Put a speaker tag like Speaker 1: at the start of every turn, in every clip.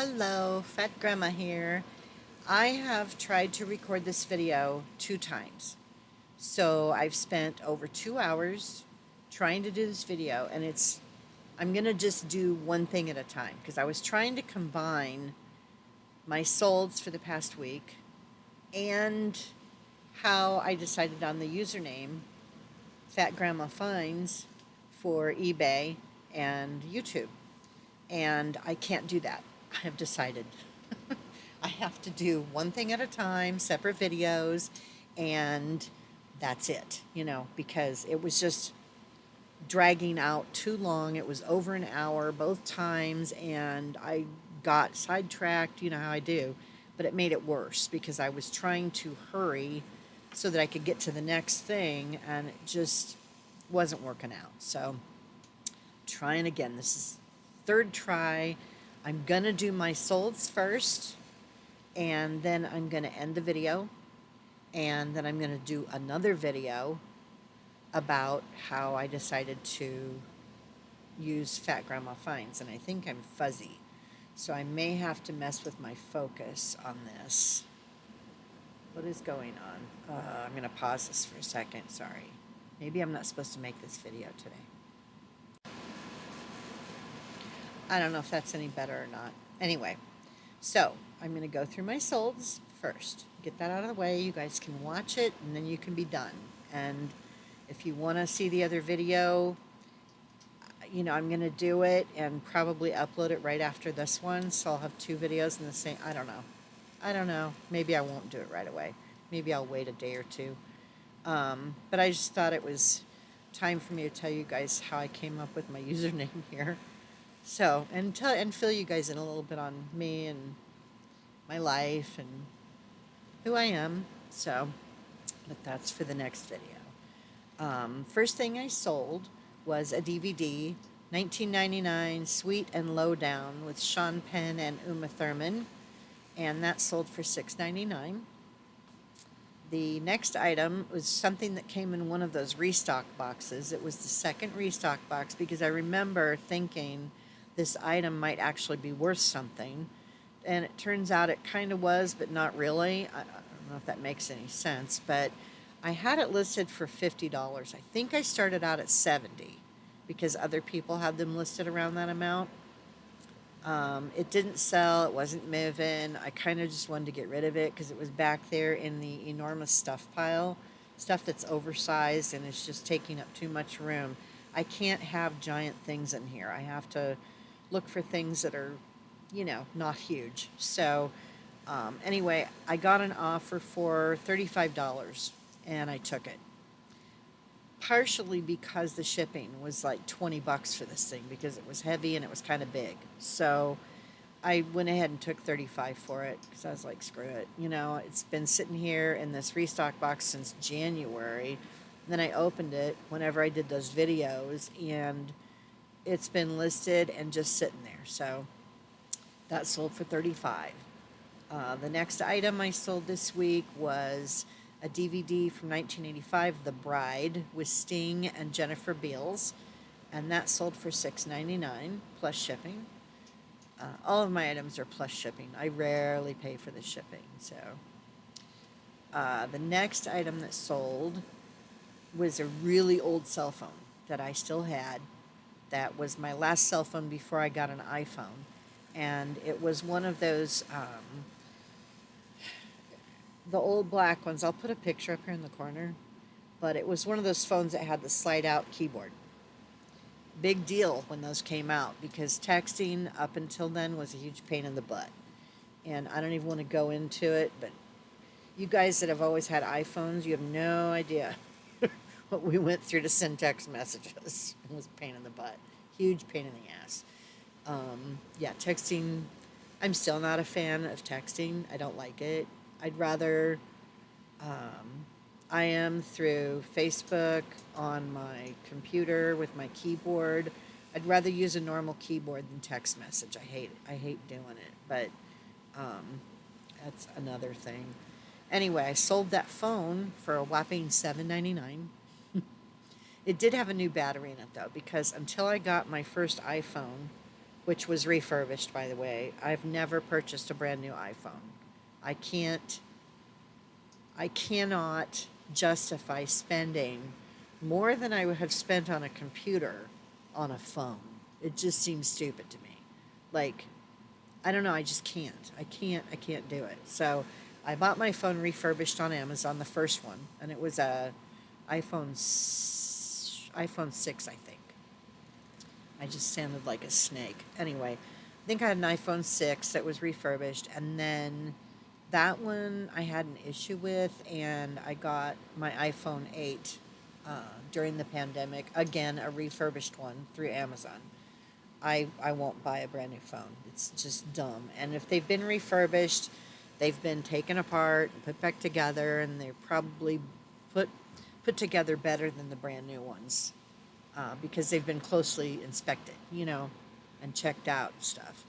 Speaker 1: Hello, Fat Grandma here. I have tried to record this video 2 times. So I've spent over 2 hours trying to do this video, and I'm gonna just do one thing at a time because I was trying to combine my solds for the past week and how I decided on the username Fat Grandma Finds for eBay and YouTube. And I can't do that. I have decided. I have to do one thing at a time, separate videos, and that's it, because it was just dragging out too long. It was over an hour both times, and I got sidetracked, you know how I do, but it made it worse because I was trying to hurry so that I could get to the next thing, and it just wasn't working out. So, trying again. This is third try. I'm gonna do my solds first, and then I'm gonna end the video, and then I'm gonna do another video about how I decided to use Fat Grandma Finds, and I think I'm fuzzy, so I may have to mess with my focus on this. What is going on? I'm gonna pause this for a second, sorry. Maybe I'm not supposed to make this video today. I don't know if that's any better or not. Anyway, so I'm going to go through my solds first. Get that out of the way. You guys can watch it, and then you can be done. And if you want to see the other video, I'm going to do it and probably upload it right after this one. So I'll have two videos in the same. I don't know. Maybe I won't do it right away. Maybe I'll wait a day or two. But I just thought it was time for me to tell you guys how I came up with my username here. So, and fill you guys in a little bit on me and my life and who I am. So, but that's for the next video. First thing I sold was a DVD, 1999, Sweet and Lowdown with Sean Penn and Uma Thurman, and that sold for $6.99. The next item was something that came in one of those restock boxes. It was the second restock box because I remember thinking this item might actually be worth something. And it turns out it kind of was, but not really. I don't know if that makes any sense, but I had it listed for $50. I think I started out at $70 because other people had them listed around that amount. It didn't sell. It wasn't moving. I kind of just wanted to get rid of it because it was back there in the enormous stuff pile, stuff that's oversized and it's just taking up too much room. I can't have giant things in here. I have to look for things that are, not huge. So anyway, I got an offer for $35 and I took it. Partially because the shipping was like $20 for this thing because it was heavy and it was kind of big. So I went ahead and took 35 for it because I was like, screw it. It's been sitting here in this restock box since January. And then I opened it whenever I did those videos, and it's been listed and just sitting there. So that sold for 35. The next item I sold this week was a DVD from 1985, The Bride, with Sting and Jennifer Beals, and that sold for $6.99 plus shipping. All of my items are plus shipping. I rarely pay for the shipping. So the next item that sold was a really old cell phone that I still had. That was my last cell phone before I got an iPhone, and it was one of those the old black ones. I'll put a picture up here in the corner, but it was one of those phones that had the slide out keyboard. Big deal when those came out because texting up until then was a huge pain in the butt. And I don't even want to go into it, but you guys that have always had iPhones, you have no idea what we went through to send text messages. It was a pain in the butt. Huge pain in the ass. Yeah, texting, I'm still not a fan of texting. I don't like it. I'd rather, I am through Facebook on my computer with my keyboard. I'd rather use a normal keyboard than text message. I hate doing it, but that's another thing. Anyway, I sold that phone for a whopping $7.99. It did have a new battery in it though, because until I got my first iPhone, which was refurbished, by the way. I've never purchased a brand new iPhone. I can't, I cannot justify spending more than I would have spent on a computer on a phone. It just seems stupid to me. Like, I don't know, I just can't. I can't do it. So I bought my phone refurbished on Amazon, the first one, and it was a iPhone 6, I think. I just sounded like a snake. Anyway, I think I had an iPhone 6 that was refurbished, and then that one I had an issue with, and I got my iPhone 8 during the pandemic. Again, a refurbished one through Amazon. I won't buy a brand new phone. It's just dumb. And if they've been refurbished, they've been taken apart and put back together, and they're probably put put together better than the brand new ones because they've been closely inspected, and checked out and stuff.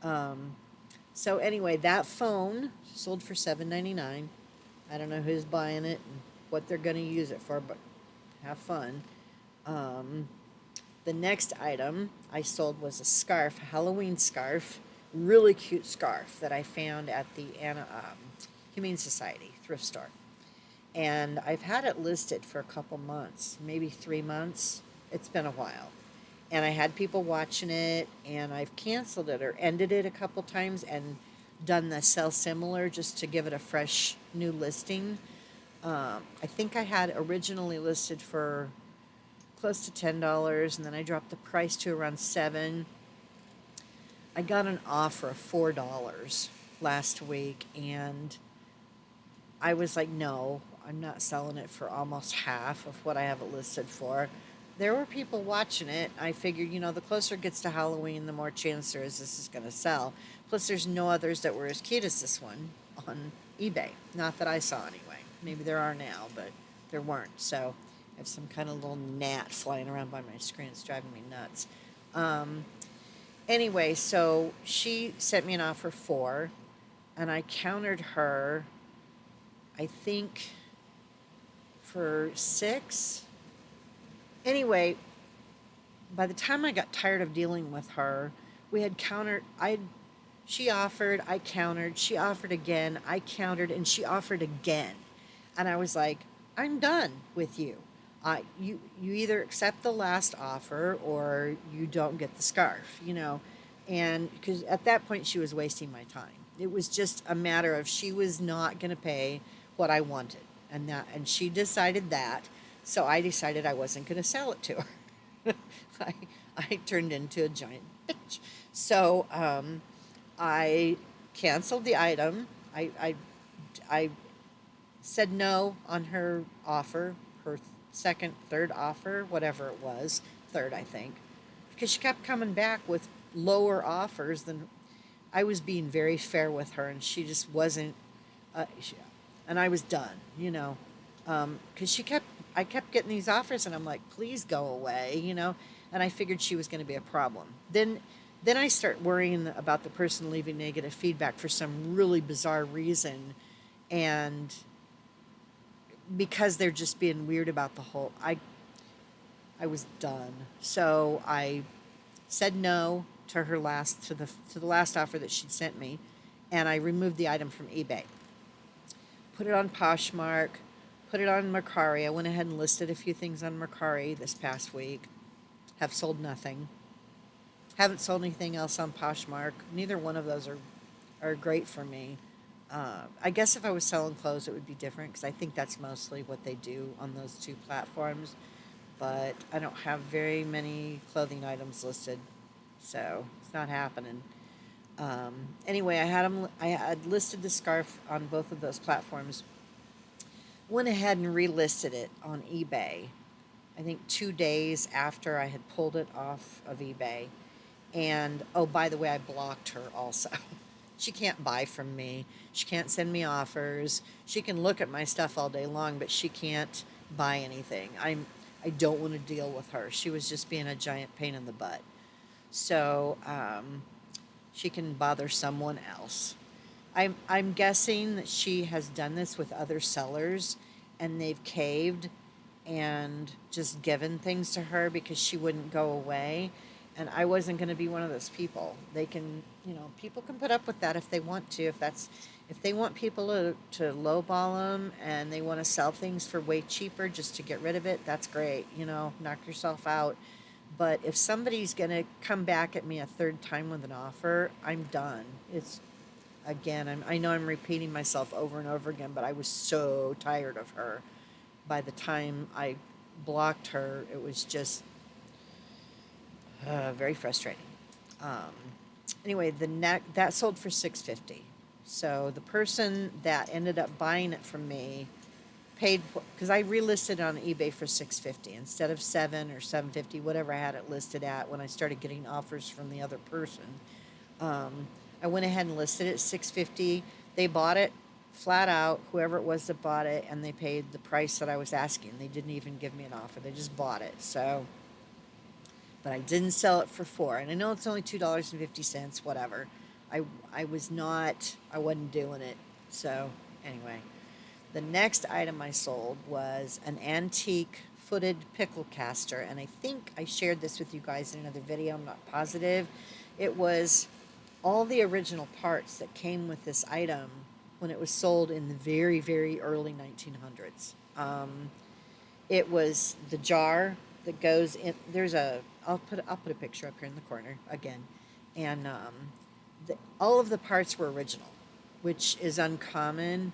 Speaker 1: Um, so anyway, that phone sold for $7.99. I don't know who's buying it and what they're going to use it for, but have fun. Um, the next item I sold was a scarf, a Halloween scarf, really cute scarf that I found at the Humane Society thrift store. And I've had it listed for a couple months, maybe 3 months. It's been a while. And I had people watching it, and I've canceled it or ended it a couple times and done the sell similar just to give it a fresh new listing. I think I had originally listed for close to $10, and then I dropped the price to around 7. I got an offer of $4 last week, and I was like, no, I'm not selling it for almost half of what I have it listed for. There were people watching it. I figured, the closer it gets to Halloween, the more chance there is this is going to sell. Plus, there's no others that were as cute as this one on eBay. Not that I saw anyway. Maybe there are now, but there weren't. So I have some kind of little gnat flying around by my screen. It's driving me nuts. Um, anyway, so she sent me an offer for, and I countered her, I think, for 6. Anyway, by the time I got tired of dealing with her, we had countered. She offered, I countered. She offered again, I countered, and she offered again. And I was like, I'm done with you. You either accept the last offer or you don't get the scarf. And because at that point she was wasting my time. It was just a matter of she was not going to pay what I wanted, and she decided that. So I decided I wasn't going to sell it to her. I, I turned into a giant bitch. So I canceled the item. I said no on her offer, her second, third offer, whatever it was, third, I think, because she kept coming back with lower offers than I was being very fair with her, and she just wasn't. She, and I was done, because I kept getting these offers, and I'm like, please go away. And I figured she was going to be a problem. Then I start worrying about the person leaving negative feedback for some really bizarre reason, and because they're just being weird about the whole. I was done, so I said no to her to the last offer that she'd sent me, and I removed the item from eBay. Put it on Poshmark, put it on Mercari. I went ahead and listed a few things on Mercari this past week. Have sold nothing. Haven't sold anything else on Poshmark. Neither one of those are great for me. I guess if I was selling clothes, it would be different because I think that's mostly what they do on those two platforms. But I don't have very many clothing items listed, so it's not happening. Anyway, I had listed the scarf on both of those platforms. Went ahead and relisted it on eBay. I think 2 days after I had pulled it off of eBay. And oh, by the way, I blocked her also. She can't buy from me. She can't send me offers. She can look at my stuff all day long, but she can't buy anything. I don't want to deal with her. She was just being a giant pain in the butt. So she can bother someone else. I'm guessing that she has done this with other sellers, and they've caved and just given things to her because she wouldn't go away. And I wasn't going to be one of those people. They can, people can put up with that if they want to. If they want people to lowball them and they want to sell things for way cheaper just to get rid of it, that's great. Knock yourself out. But if somebody's going to come back at me a third time with an offer, I'm done. It's again, I know I'm repeating myself over and over again, but I was so tired of her. By the time I blocked her, it was just very frustrating. Um, anyway, that sold for 650. So the person that ended up buying it from me paid because I relisted it on eBay for 650 instead of 7 or 750, whatever I had it listed at when I started getting offers from the other person. Um, I went ahead and listed it at 650. They bought it flat out, whoever it was that bought it, and they paid the price that I was asking. They didn't even give me an offer. They just bought it. So, but I didn't sell it for four. And I know it's only $2.50, whatever. I was not, I wasn't doing it. So, anyway, the next item I sold was an antique footed pickle caster. And I think I shared this with you guys in another video. I'm not positive. It was all the original parts that came with this item when it was sold in the very, very early 1900s. It was the jar that goes in. I'll put a picture up here in the corner again, and all of the parts were original, which is uncommon.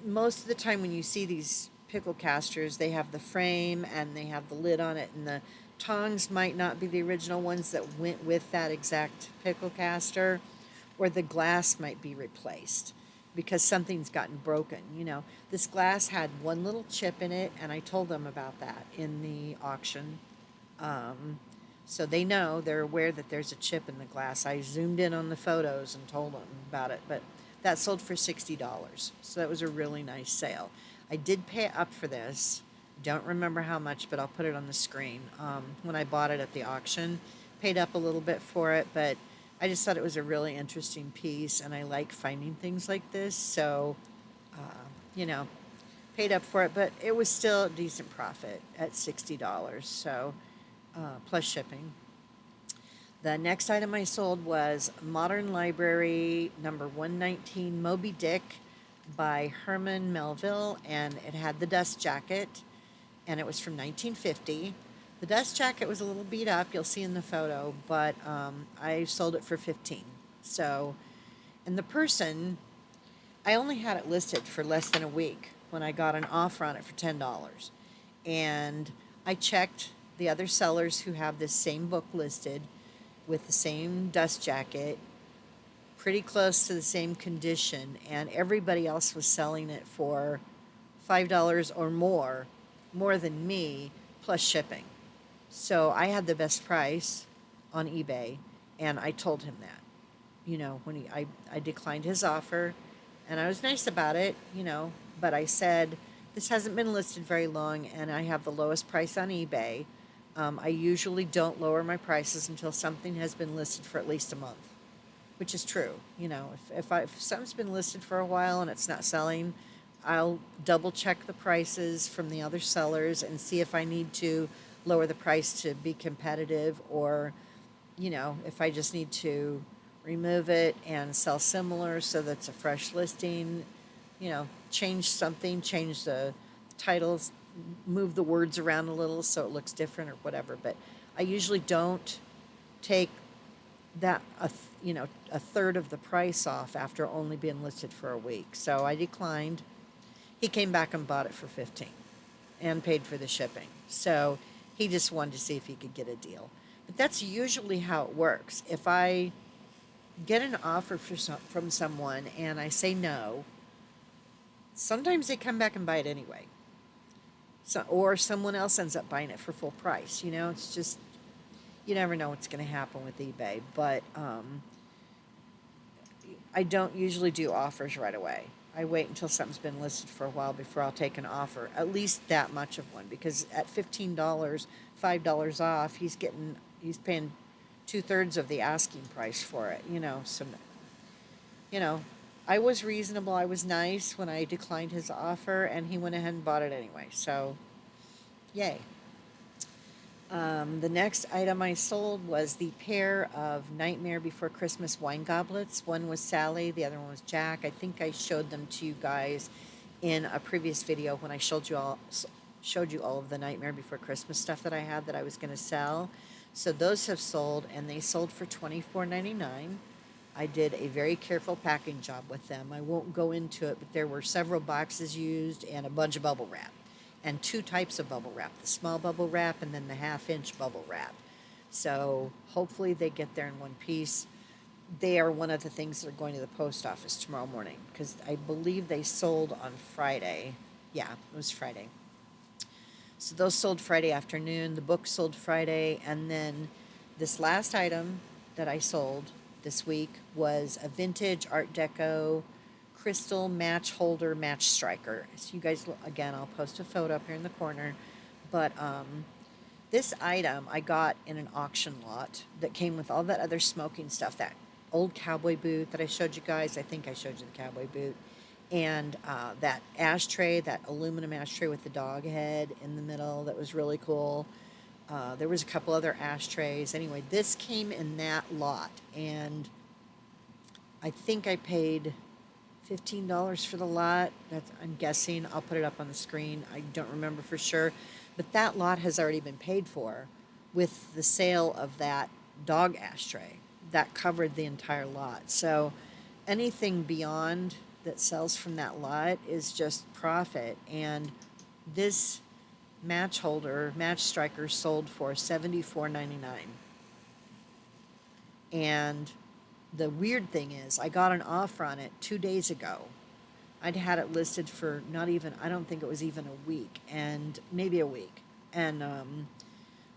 Speaker 1: Most of the time, when you see these pickle casters, they have the frame and they have the lid on it, and the tongs might not be the original ones that went with that exact pickle caster, or the glass might be replaced because something's gotten broken. This glass had one little chip in it, and I told them about that in the auction. Um, so they're aware that there's a chip in the glass. I zoomed in on the photos and told them about it, but that sold for $60. So that was a really nice sale. I did pay up for this. Don't remember how much, but I'll put it on the screen. When I bought it at the auction, paid up a little bit for it, but I just thought it was a really interesting piece, and I like finding things like this. So, uh, you know, paid up for it, but it was still a decent profit at $60. So, plus shipping. The next item I sold was Modern Library number 119 Moby Dick by Herman Melville, and it had the dust jacket, and it was from 1950. The dust jacket was a little beat up, you'll see in the photo, but I sold it for 15. So, and the person, I only had it listed for less than a week when I got an offer on it for $10. And I checked the other sellers who have this same book listed with the same dust jacket, pretty close to the same condition, and everybody else was selling it for $5 or more than me, plus shipping. So I had the best price on eBay, and I told him that. When I declined his offer, and I was nice about it, but I said, this hasn't been listed very long, and I have the lowest price on eBay. I usually don't lower my prices until something has been listed for at least a month, which is true. If something's been listed for a while and it's not selling, I'll double check the prices from the other sellers and see if I need to lower the price to be competitive, or if I just need to remove it and sell similar so that's a fresh listing, change something, change the titles, move the words around a little so it looks different or whatever. But I usually don't take that a third of the price off after only being listed for a week. So I declined. He came back and bought it for 15 and paid for the shipping. So he just wanted to see if he could get a deal. But that's usually how it works. If I get an offer from someone and I say no, sometimes they come back and buy it anyway. So, or someone else ends up buying it for full price. It's just, you never know what's going to happen with eBay. But I don't usually do offers right away. I wait until something's been listed for a while before I'll take an offer, at least that much of one, because at $15, $5 off, he's paying two-thirds of the asking price for it. So you know, I was reasonable. I was nice when I declined his offer, and he went ahead and bought it anyway. So, yay. The next item I sold was the pair of Nightmare Before Christmas wine goblets. One was Sally, the other one was Jack. I think I showed them to you guys in a previous video when I showed you all of the Nightmare Before Christmas stuff that I had that I was going to sell. So those have sold, and they sold for $24.99. I did a very careful packing job with them. I won't go into it, but there were several boxes used and a bunch of bubble wrap, and two types of bubble wrap, the small bubble wrap and then the half-inch bubble wrap. So hopefully they get there in one piece. They are one of the things that are going to the post office tomorrow morning because I believe they sold on Friday. Yeah, it was Friday. So those sold Friday afternoon. The book sold Friday. And then this last item that I sold this week was a vintage Art Deco crystal match holder match striker. So you guys, again, I'll post a photo up here in the corner. But this item I got in an auction lot that came with all that other smoking stuff. That old cowboy boot that I showed you guys. I think I showed you the cowboy boot. And that ashtray, that aluminum ashtray with the dog head in the middle, that was really cool. There was a couple other ashtrays. Anyway, this came in that lot, and I think I paid $15 for the lot. That's, I'm guessing. I'll put it up on the screen. I don't remember for sure, but that lot has already been paid for with the sale of that dog ashtray. That covered the entire lot. So anything beyond that sells from that lot is just profit. And this match striker sold for $74.99. And the weird thing is, I got an offer on it 2 days ago. I'd had it listed for not even, I don't think it was even a week, and maybe a week. And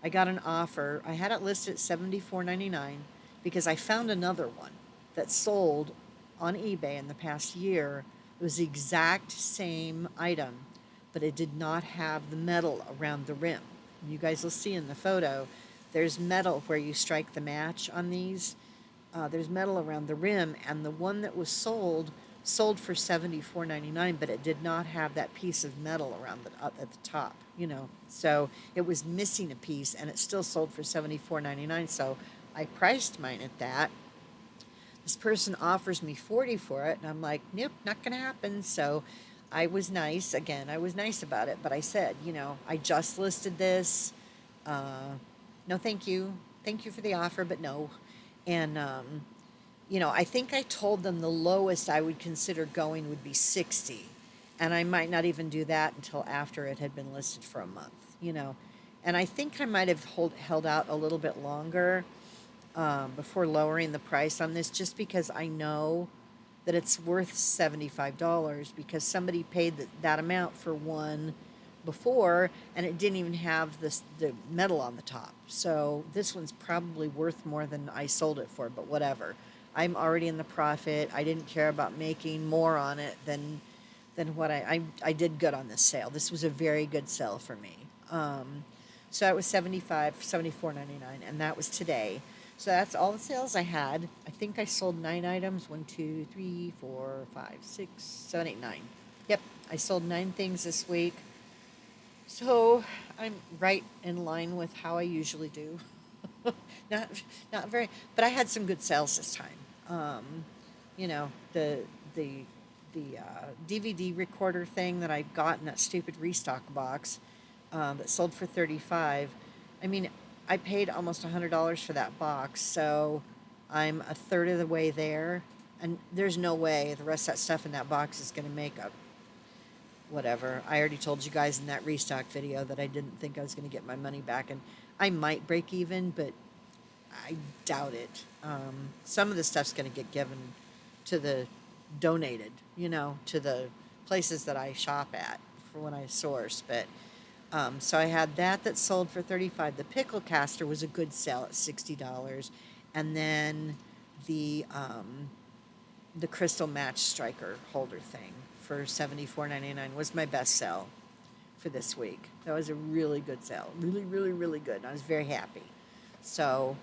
Speaker 1: I got an offer. I had it listed at $74.99 because I found another one that sold on eBay in the past year. It was the exact same item, but it did not have the metal around the rim. You guys will see in the photo, there's metal where you strike the match on these. There's metal around the rim, and the one that was sold for $74.99, but it did not have that piece of metal around at the top, you know. So it was missing a piece, and it still sold for $74.99. So I priced mine at that. This person offers me 40 for it, and I'm like, nope, not gonna happen. So I was nice. Again, I was nice about it, but I said, you know, I just listed this. No, thank you. Thank you for the offer, but no. And you know, I think I told them the lowest I would consider going would be 60. And I might not even do that until after it had been listed for a month, you know. And I think I might have held out a little bit longer before lowering the price on this, just because I know that it's worth $75 because somebody paid that amount for one before, and it didn't even have the metal on the top. So this one's probably worth more than I sold it for, but whatever. I'm already in the profit. I didn't care about making more on it than what I did good on this sale. This was a very good sale for me. So it was $74.99, and that was today. So that's all the sales I had. I think I sold 9 items. 1, 2, 3, 4, 5, 6, 7, 8, 9. Yep, I sold 9 things this week. So I'm right in line with how I usually do. not not very, but I had some good sales this time. You know, the DVD recorder thing that I got in that stupid restock box that sold for 35. I mean, I paid almost $100 for that box, so I'm a third of the way there, and there's no way the rest of that stuff in that box is going to make up. Whatever. I already told you guys in that restock video that I didn't think I was going to get my money back, and I might break even, but I doubt it. Some of the stuff's going to get given to the donated, you know, to the places that I shop at for when I source. But so I had that sold for 35. The pickle caster was a good sell at $60, and then the crystal match striker holder thing for $74.99 was my best sell for this week. That was a really good sale. Really, really, really good. And I was very happy. So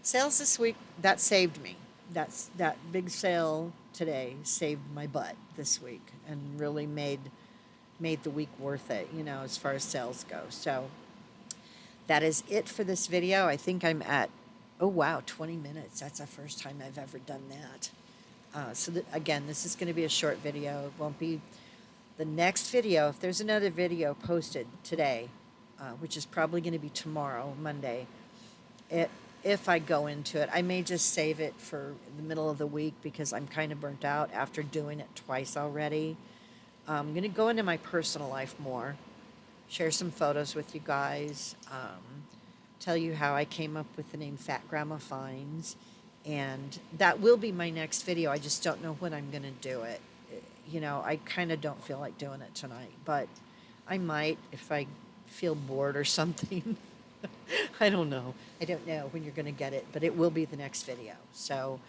Speaker 1: sales this week, that saved me. That big sale today saved my butt this week and really made the week worth it, you know, as far as sales go. So that is it for this video. I think I'm at, oh wow, 20 minutes. That's the first time I've ever done that. Again, this is going to be a short video. It won't be the next video. If there's another video posted today, which is probably going to be tomorrow, Monday, it, if I go into it, I may just save it for the middle of the week because I'm kind of burnt out after doing it twice already. I'm going to go into my personal life more, share some photos with you guys, tell you how I came up with the name Fat Grandma Finds. And that will be my next video. I just don't know when I'm going to do it. You know, I kind of don't feel like doing it tonight, but I might if I feel bored or something. I don't know. I don't know when you're going to get it, but it will be the next video. So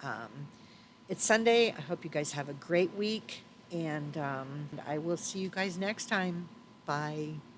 Speaker 1: um, it's Sunday. I hope you guys have a great week, and I will see you guys next time. Bye.